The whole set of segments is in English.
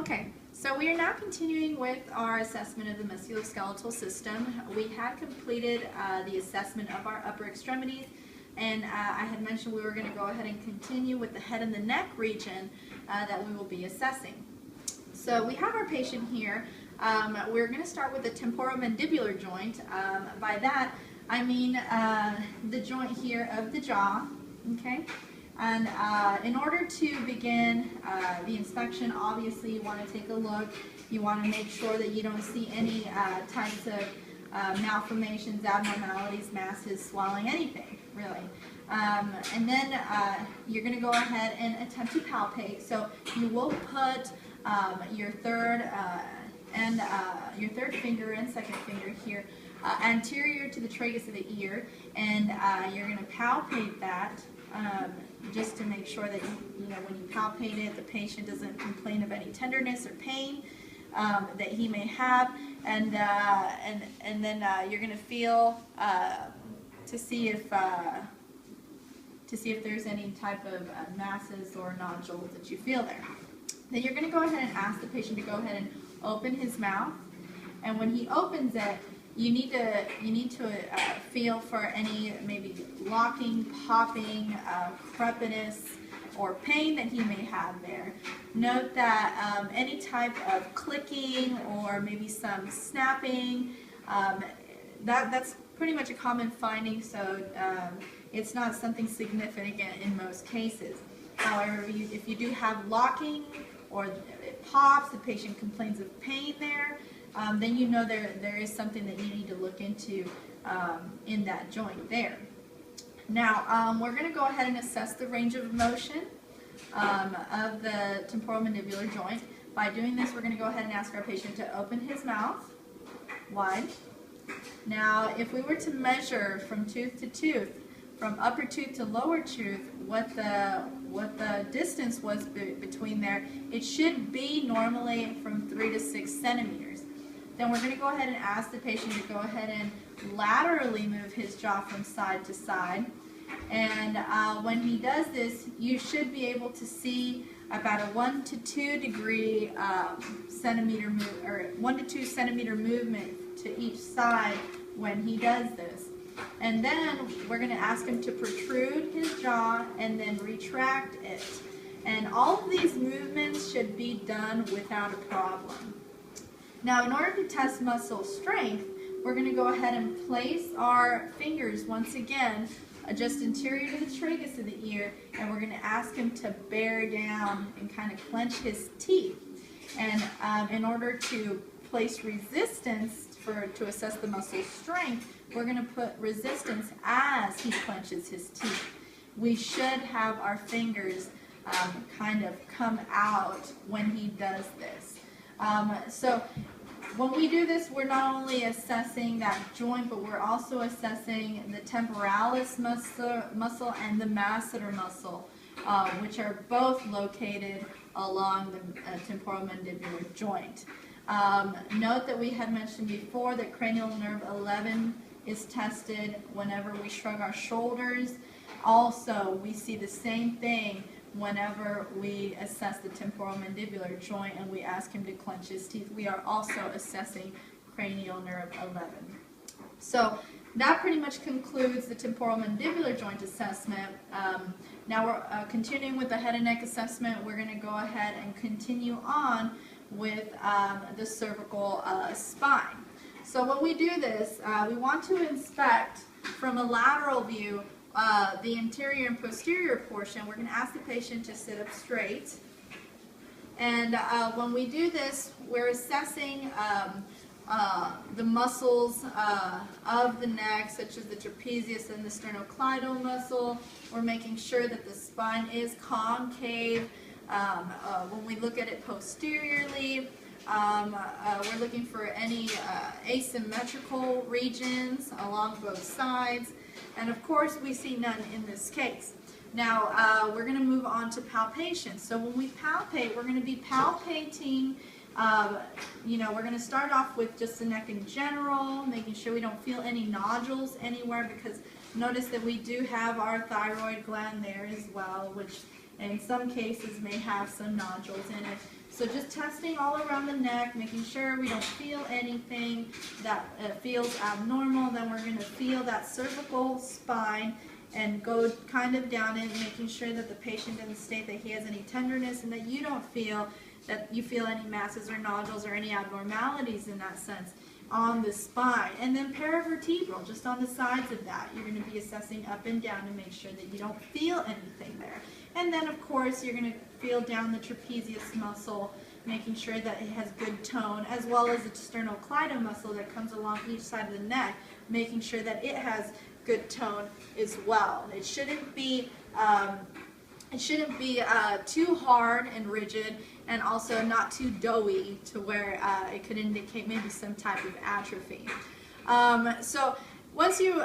Okay, so we are now continuing with our assessment of the musculoskeletal system. We had completed the assessment of our upper extremities, and I had mentioned we were going to go ahead and continue with the head and the neck region that we will be assessing. So we have our patient here. We're going to start with the temporomandibular joint. By that, I mean the joint here of the jaw, okay? And in order to begin the inspection, obviously you want to take a look. You want to make sure that you don't see any types of malformations, abnormalities, masses, swelling, anything, really. And then you're going to go ahead and attempt to palpate. So you will put your third finger and second finger here anterior to the tragus of the ear, and you're going to palpate that. Just to make sure that when you palpate it, the patient doesn't complain of any tenderness or pain that he may have, and then you're going to feel to see if there's any type of masses or nodules that you feel there. Then you're going to go ahead and ask the patient to go ahead and open his mouth, and when he opens it, you need to feel for any maybe locking, popping, crepiness, or pain that he may have there. Note that any type of clicking or maybe some snapping, that's pretty much a common finding, so it's not something significant in most cases. However, if you do have locking or it pops, the patient complains of pain there, then you know there is something that you need to look into in that joint there. Now, we're going to go ahead and assess the range of motion of the temporomandibular joint. By doing this, we're going to go ahead and ask our patient to open his mouth wide. Now, if we were to measure from tooth to tooth, from upper tooth to lower tooth, what the distance was between there, it should be normally from 3 to 6 centimeters. Then we're going to go ahead and ask the patient to go ahead and laterally move his jaw from side to side. And when he does this, you should be able to see about a 1 to 2 degree centimeter move, or 1 to 2 centimeter movement to each side when he does this. And then we're going to ask him to protrude his jaw and then retract it. And all of these movements should be done without a problem. Now, in order to test muscle strength, we're going to go ahead and place our fingers once again just interior to the tragus of the ear, and we're going to ask him to bear down and kind of clench his teeth. And in order to place resistance to assess the muscle strength, we're going to put resistance as he clenches his teeth. We should have our fingers kind of come out when he does this. So when we do this, we're not only assessing that joint, but we're also assessing the temporalis muscle and the masseter muscle, which are both located along the temporomandibular joint. Note that we had mentioned before that cranial nerve 11 is tested whenever we shrug our shoulders. Also, we see the same thing whenever we assess the temporomandibular joint and we ask him to clench his teeth. We are also assessing cranial nerve 11. So that pretty much concludes the temporomandibular joint assessment. Now we're continuing with the head and neck assessment. We're going to go ahead and continue on with the cervical spine. So when we do this, we want to inspect from a lateral view the anterior and posterior portion. We're going to ask the patient to sit up straight. And when we do this, we're assessing the muscles of the neck, such as the trapezius and the sternocleidomastoid muscle. We're making sure that the spine is concave. When we look at it posteriorly, we're looking for any asymmetrical regions along both sides. And of course, we see none in this case. Now, we're going to move on to palpation. So when we palpate, we're going to be palpating, we're going to start off with just the neck in general, making sure we don't feel any nodules anywhere, because notice that we do have our thyroid gland there as well, which and in some cases may have some nodules in it. So just testing all around the neck, making sure we don't feel anything that feels abnormal. Then we're going to feel that cervical spine and go kind of down it, making sure that the patient doesn't state that he has any tenderness and that you don't feel that you feel any masses or nodules or any abnormalities in that sense on the spine. And then paravertebral, just on the sides of that, you're going to be assessing up and down to make sure that you don't feel anything there. And then of course you're going to feel down the trapezius muscle, making sure that it has good tone, as well as the sternocleidomastoid muscle that comes along each side of the neck, making sure that it has good tone as well. It shouldn't be too hard and rigid, and also not too doughy to where it could indicate maybe some type of atrophy. So once you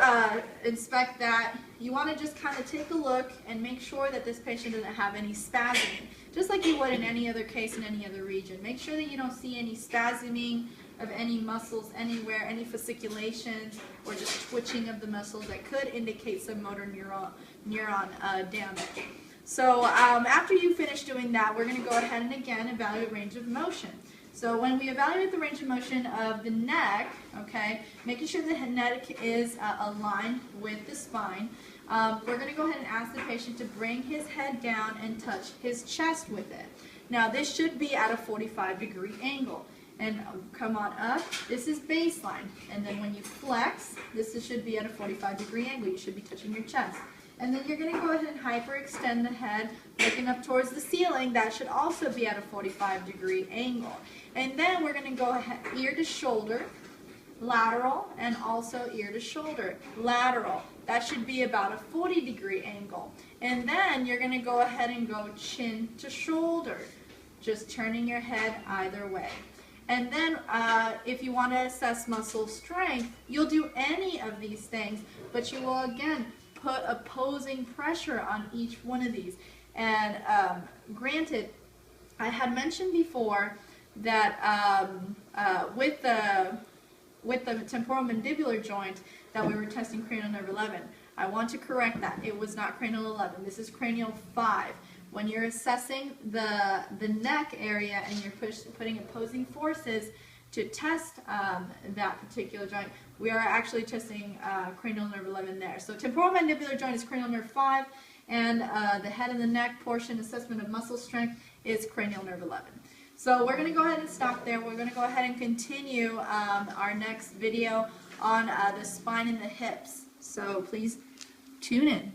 inspect that, you want to just kind of take a look and make sure that this patient doesn't have any spasming, just like you would in any other case in any other region. Make sure that you don't see any spasming of any muscles anywhere, any fasciculations, or just twitching of the muscles that could indicate some motor neuron damage. So after you finish doing that, we're going to go ahead and again evaluate range of motion. So when we evaluate the range of motion of the neck, okay, making sure the neck is aligned with the spine, we're going to go ahead and ask the patient to bring his head down and touch his chest with it. Now this should be at a 45-degree angle. And come on up, this is baseline. And then when you flex, this should be at a 45-degree angle. You should be touching your chest. And then you're going to go ahead and hyperextend the head, looking up towards the ceiling. That should also be at a 45-degree angle. And then we're going to go ahead, ear to shoulder, lateral, and also ear to shoulder, lateral. That should be about a 40-degree angle. And then you're going to go ahead and go chin to shoulder, just turning your head either way. And then if you want to assess muscle strength, you'll do any of these things, but you will again put opposing pressure on each one of these. And granted, I had mentioned before that with the temporomandibular joint that we were testing cranial nerve 11. I want to correct that. It was not cranial 11. This is cranial 5. When you're assessing the neck area and you're putting opposing forces to test that particular joint, we are actually testing cranial nerve 11 there. So temporomandibular joint is cranial nerve 5, and the head and the neck portion assessment of muscle strength is cranial nerve 11. So we're going to go ahead and stop there. We're going to go ahead and continue our next video on the spine and the hips. So please tune in.